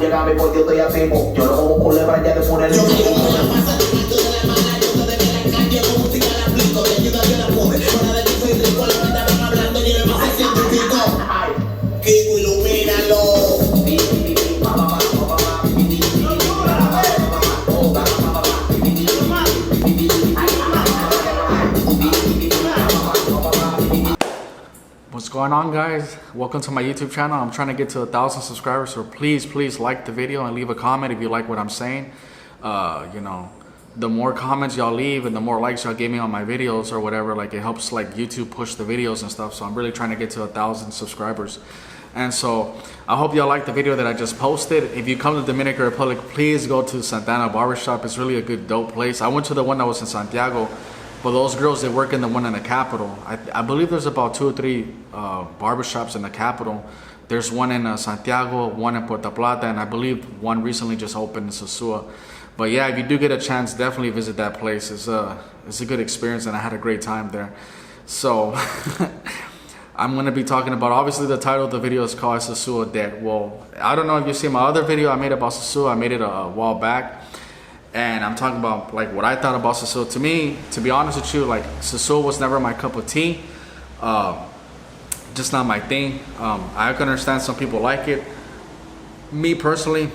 llega a mi pues yo estoy activo. Yo no como culebra ya de por el What's going on, guys? Welcome to my YouTube channel. I'm trying to get to 1,000 subscribers, so please like the video and leave a comment if you like what I'm saying. You know, the more comments y'all leave and the more likes y'all give me on my videos or whatever, like it helps like YouTube push the videos and stuff. So I'm really trying to get to 1,000 subscribers. And so I hope y'all like the video that I just posted. If you come to the Dominican Republic, please go to Santana barbershop. It's really a good dope place. I went to the one that was in Santiago. For those girls that work in the one in the capital, I believe there's about 2 or 3 barbershops in the capital. There's one in Santiago, one in Puerto Plata, and I believe one recently just opened in Sosua. But yeah, if you do get a chance, definitely visit that place. It's a good experience, and I had a great time there. So I'm gonna be talking about, obviously the title of the video is called Sosua Dead. Well, I don't know if you see my other video I made about Sosua. I made it a while back. And I'm talking about like what I thought about Sosua. To me, to be honest with you, like Sosua was never my cup of tea. Just not my thing. I can understand some people like it. Me personally,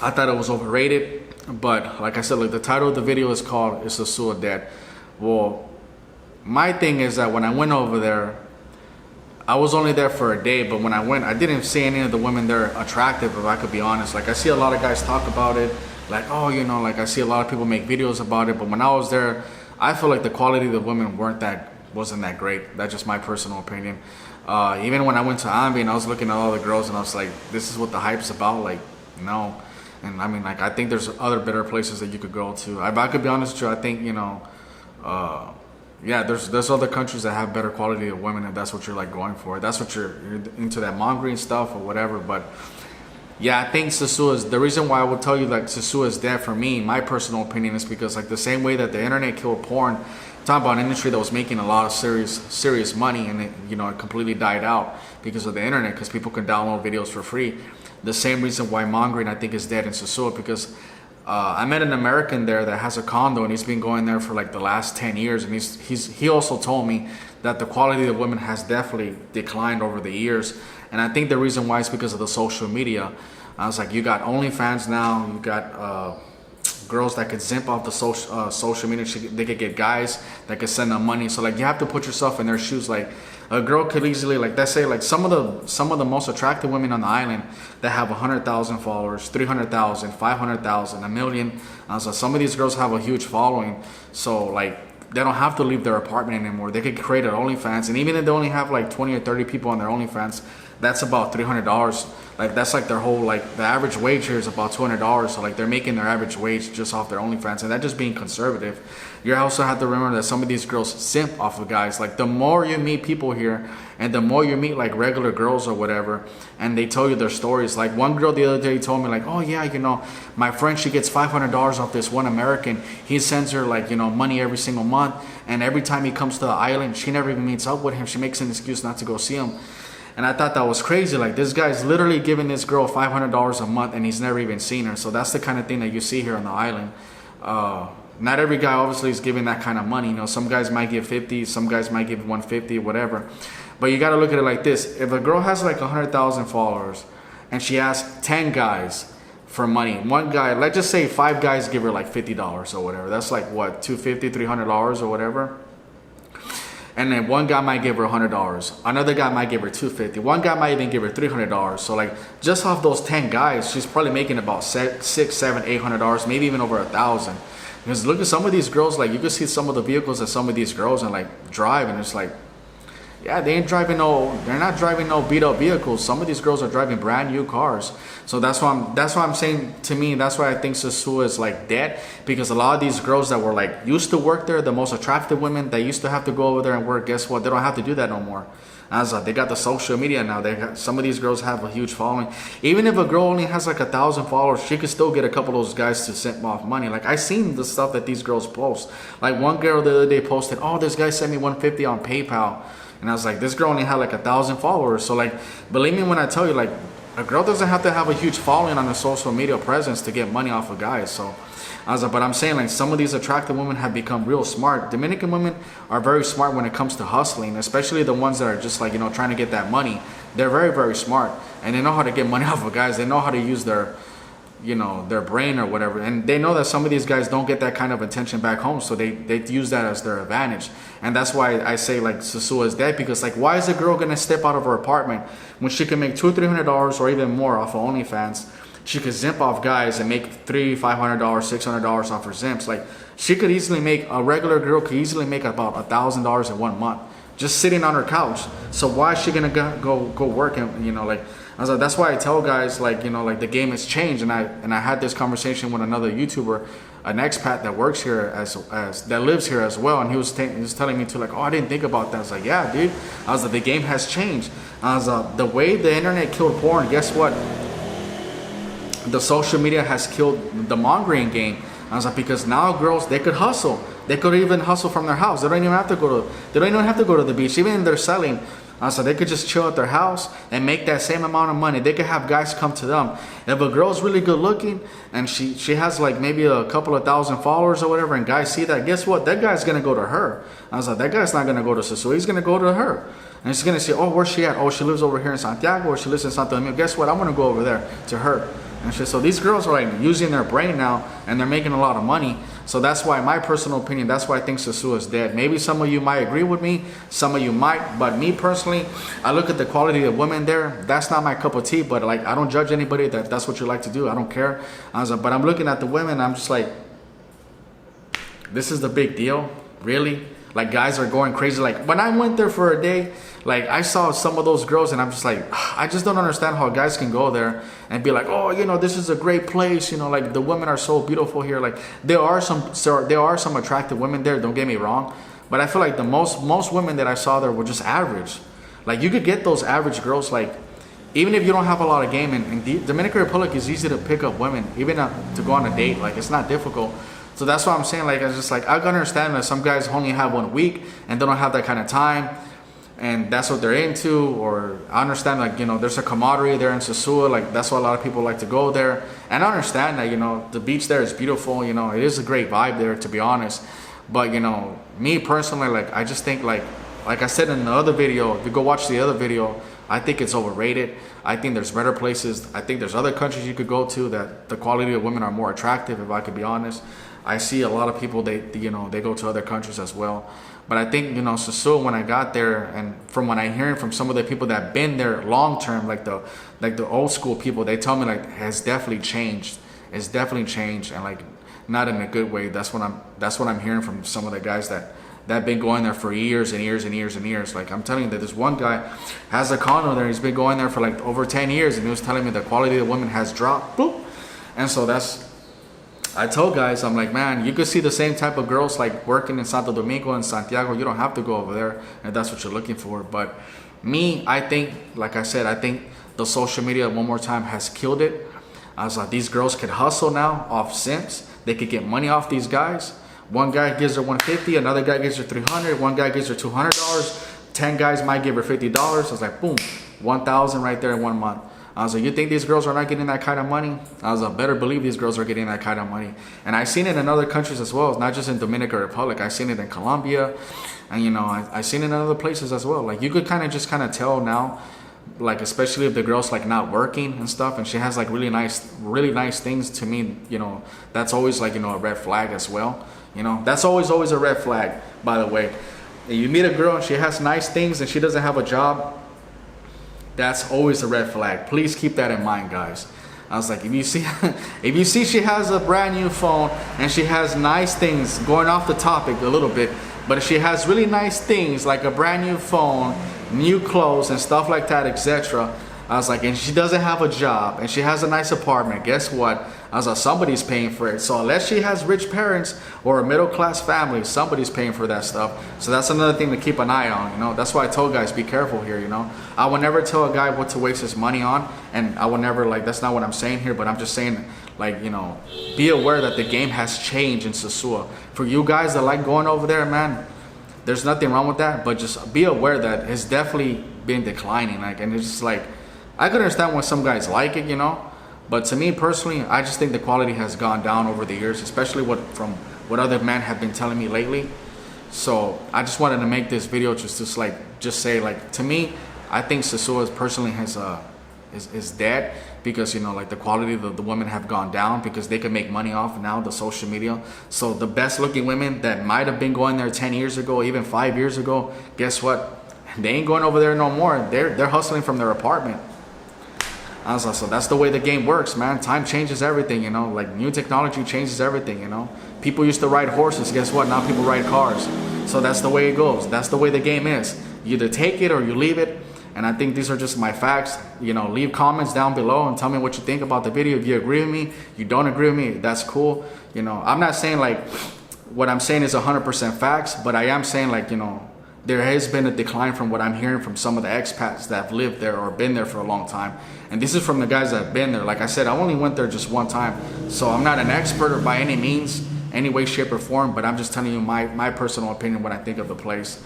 I thought it was overrated. But like I said, like the title of the video is called Sosua Dead. Well, my thing is that when I went over there, I was only there for a day, but when I went, I didn't see any of the women there attractive, if I could be honest. Like I see a lot of guys talk about it. Like, oh, you know, like I see a lot of people make videos about it, but when I was there, I feel like the quality of the women wasn't that great. That's just my personal opinion. Even when I went to Ambi and I was looking at all the girls and I was like, this is what the hype's about? Like, no. And I mean, like, I think there's other better places that you could go to. If I could be honest with you, I think, you know, yeah, there's other countries that have better quality of women if that's what you're like going for. That's what you're into, that mongering stuff or whatever. But yeah, I think Sosua is, the reason why I would tell you like Sosua is dead for me, my personal opinion, is because like the same way that the internet killed porn, talking about an industry that was making a lot of serious money, and it, you know, it completely died out because of the internet, because people can download videos for free. The same reason why mongering I think is dead in Sosua, because I met an American there that has a condo and he's been going there for like the last 10 years, and he also told me that the quality of women has definitely declined over the years. And I think the reason why is because of the social media. I was like, you got OnlyFans now, you got girls that could zimp off the social media. They could get guys that could send them money. So like you have to put yourself in their shoes. Like a girl could easily, like let's say like some of the most attractive women on the island that have 100,000 followers, 300,000, 500,000, a million. So some of these girls have a huge following. So like they don't have to leave their apartment anymore. They could create an OnlyFans, and even if they only have like 20 or 30 people on their OnlyFans, that's about $300. Like that's like their whole, like the average wage here is about $200. So like they're making their average wage just off their OnlyFans, and that just being conservative. You also have to remember that some of these girls simp off of guys. Like the more you meet people here, and the more you meet like regular girls or whatever, and they tell you their stories. Like one girl the other day told me like, oh yeah, you know, my friend, she gets $500 off this one American. He sends her like, you know, money every single month, and every time he comes to the island, she never even meets up with him. She makes an excuse not to go see him. And I thought that was crazy. Like this guy's literally giving this girl $500 a month, and he's never even seen her. So that's the kind of thing that you see here on the island. Not every guy obviously is giving that kind of money. You know, some guys might give 50, some guys might give 150, whatever. But you got to look at it like this. If a girl has like 100,000 followers and she asks 10 guys for money, one guy, let's just say 5 guys give her like $50 or whatever. That's like what, $250, $300 or whatever. And then one guy might give her $100. Another guy might give her $250. One guy might even give her $300. So like just off those 10 guys, she's probably making about $600, $700, $800, maybe even over $1,000. Because look at some of these girls, like you can see some of the vehicles that some of these girls and like drive, and it's like, yeah, they're not driving no beat up vehicles. Some of these girls are driving brand new cars. So that's why I'm saying, to me, that's why I think Sosua is like dead, because a lot of these girls that were like used to work there, the most attractive women that used to have to go over there and work, guess what? They don't have to do that no more. As they got the social media now. Some of these girls have a huge following. Even if a girl only has like 1,000 followers, she could still get a couple of those guys to send off money. Like I seen the stuff that these girls post. Like one girl the other day posted, oh, this guy sent me $150 on PayPal. And I was like, this girl only had like 1,000 followers. So like, believe me when I tell you, like, a girl doesn't have to have a huge following on a social media presence to get money off of guys. So I was like, but I'm saying like some of these attractive women have become real smart. Dominican women are very smart when it comes to hustling, especially the ones that are just like, trying to get that money. They're very, very smart, and they know how to get money off of guys. They know how to use their their brain or whatever, and they know that some of these guys don't get that kind of attention back home, so they use that as their advantage. And that's why I say like Sosua is dead, because like, why is a girl gonna step out of her apartment when she can make $200-$300 or even more off of OnlyFans? She could zimp off guys and make $300-$500, $600 off her zimps. Like, she could easily make, a regular girl could easily make about $1,000 in 1 month just sitting on her couch. So why is she gonna go work? And like, I was like, that's why I tell guys like, like the game has changed. And I had this conversation with another YouTuber, an expat that works here as that lives here as well, and he was telling me too, like, oh, I didn't think about that. I was like, yeah, dude. I was like, the game has changed. I was like, the way the internet killed porn, guess what? The social media has killed the mongering game. I was like, because now girls, they could hustle. They could even hustle from their house. They don't even have to go to the beach. Even if they're selling, so they could just chill at their house and make that same amount of money. They could have guys come to them. If a girl's really good looking and she has like maybe a couple of thousand followers or whatever, and guys see that, guess what? That guy's gonna go to her. I was like, that guy's not gonna go to Sosua. He's gonna go to her. And he's gonna say, oh, where's she at? Oh, she lives over here in Santiago, or she lives in Santo Domingo. Guess what? I'm gonna go over there to her. And shit. So these girls are like using their brain now, and they're making a lot of money. So that's why, my personal opinion, that's why I think Sosua is dead. Maybe some of you might agree with me, some of you might, but me personally, I look at the quality of women there. That's not my cup of tea, but like, I don't judge anybody that's what you like to do. I don't care. I was like, but I'm looking at the women, I'm just like, this is the big deal, really? Like, guys are going crazy. Like, when I went there for a day, like, I saw some of those girls, and I'm just like, I just don't understand how guys can go there and be like, oh, this is a great place, like, the women are so beautiful here. Like, there are some attractive women there, don't get me wrong, but I feel like the most women that I saw there were just average. Like, you could get those average girls, like, even if you don't have a lot of game. In the Dominican Republic is easy to pick up women, even to go on a date. Like, it's not difficult. So that's what I'm saying. Like, it's just like, I can understand that some guys only have 1 week and they don't have that kind of time, and that's what they're into. Or I understand, like, there's a camaraderie there in Sosua. Like, that's why a lot of people like to go there. And I understand that, the beach there is beautiful. It is a great vibe there, to be honest. But, me personally, like, I just think, like I said in the other video, if you go watch the other video, I think it's overrated. I think there's better places. I think there's other countries you could go to that the quality of women are more attractive, if I could be honest. I see a lot of people, they go to other countries as well. But I think, Sosua, when I got there, and from what I'm hearing from some of the people that have been there long term, like the old school people, they tell me like it has definitely changed. It's definitely changed, and like not in a good way. That's what I'm hearing from some of the guys that been going there for years and years and years and years. Like, I'm telling you that this one guy has a condo there. He's been going there for like over 10 years, and he was telling me the quality of the women has dropped. Boop. And so I told guys, I'm like, man, you could see the same type of girls like working in Santo Domingo and Santiago. You don't have to go over there if that's what you're looking for. But me, I think, like I said, I think the social media, one more time, has killed it. I was like, these girls could hustle now off simps. They could get money off these guys. One guy gives her $150, another guy gives her $300, one guy gives her $200, 10 guys might give her $50. I was like, boom, 1,000 right there in 1 month. I was like, you think these girls are not getting that kind of money? I was like, better believe these girls are getting that kind of money. And I've seen it in other countries as well. It's not just in Dominican Republic. I've seen it in Colombia, and I've seen it in other places as well. Like, you could kind of tell now, like, especially if the girl's like not working and stuff, and she has like really nice things. To me, that's always like, a red flag as well. That's always a red flag, by the way. If you meet a girl and she has nice things and she doesn't have a job, that's always a red flag. Please keep that in mind, guys. I was like, if you see she has a brand new phone and she has nice things, going off the topic a little bit, but if she has really nice things like a brand new phone, new clothes and stuff like that, etc., I was like, and she doesn't have a job and she has a nice apartment, guess what? I was like, somebody's paying for it. So unless she has rich parents or a middle class family, somebody's paying for that stuff. So that's another thing to keep an eye on. That's why I told guys, be careful here. I would never tell a guy what to waste his money on, and I would never, like, that's not what I'm saying here, but I'm just saying, like, be aware that the game has changed in Sosua. For you guys that like going over there, man, there's nothing wrong with that, but just be aware that it's definitely been declining. Like, and it's just like, I could understand why some guys like it, you know, but to me personally, I just think the quality has gone down over the years, especially from what other men have been telling me lately. So I just wanted to make this video just say like, to me, I think Sosua personally is dead, because, you know, like the quality of the women have gone down because they can make money off now the social media. So the best looking women that might have been going there 10 years ago, even 5 years ago, guess what? They ain't going over there no more. They're hustling from their apartment. I was like, so that's the way the game works, man. Time changes everything, you know, like new technology changes everything, you know. People used to ride horses. Guess what? Now people ride cars. So that's the way it goes. That's the way the game is. You either take it or you leave it. And I think these are just my facts. You know, leave comments down below and tell me what you think about the video. If you agree with me, you don't agree with me, that's cool. You know, I'm not saying like what I'm saying is 100% facts, but I am saying like, you know, there has been a decline from what I'm hearing from some of the expats that have lived there or been there for a long time. And this is from the guys that have been there. Like I said, I only went there just one time. So I'm not an expert or by any means, any way, shape or form, but I'm just telling you my personal opinion, what I think of the place.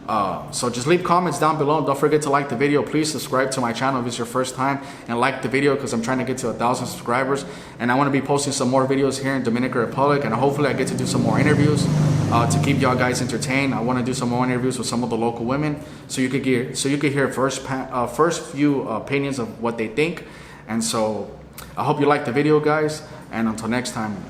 So just leave comments down below. Don't forget to like the video. Please subscribe to my channel if it's your first time, and like the video because I'm trying to get to 1,000 subscribers. And I want to be posting some more videos here in Dominican Republic, and hopefully I get to do some more interviews to keep y'all guys entertained. I want to do some more interviews with some of the local women, so you could hear first few opinions of what they think. And so I hope you like the video, guys, and until next time,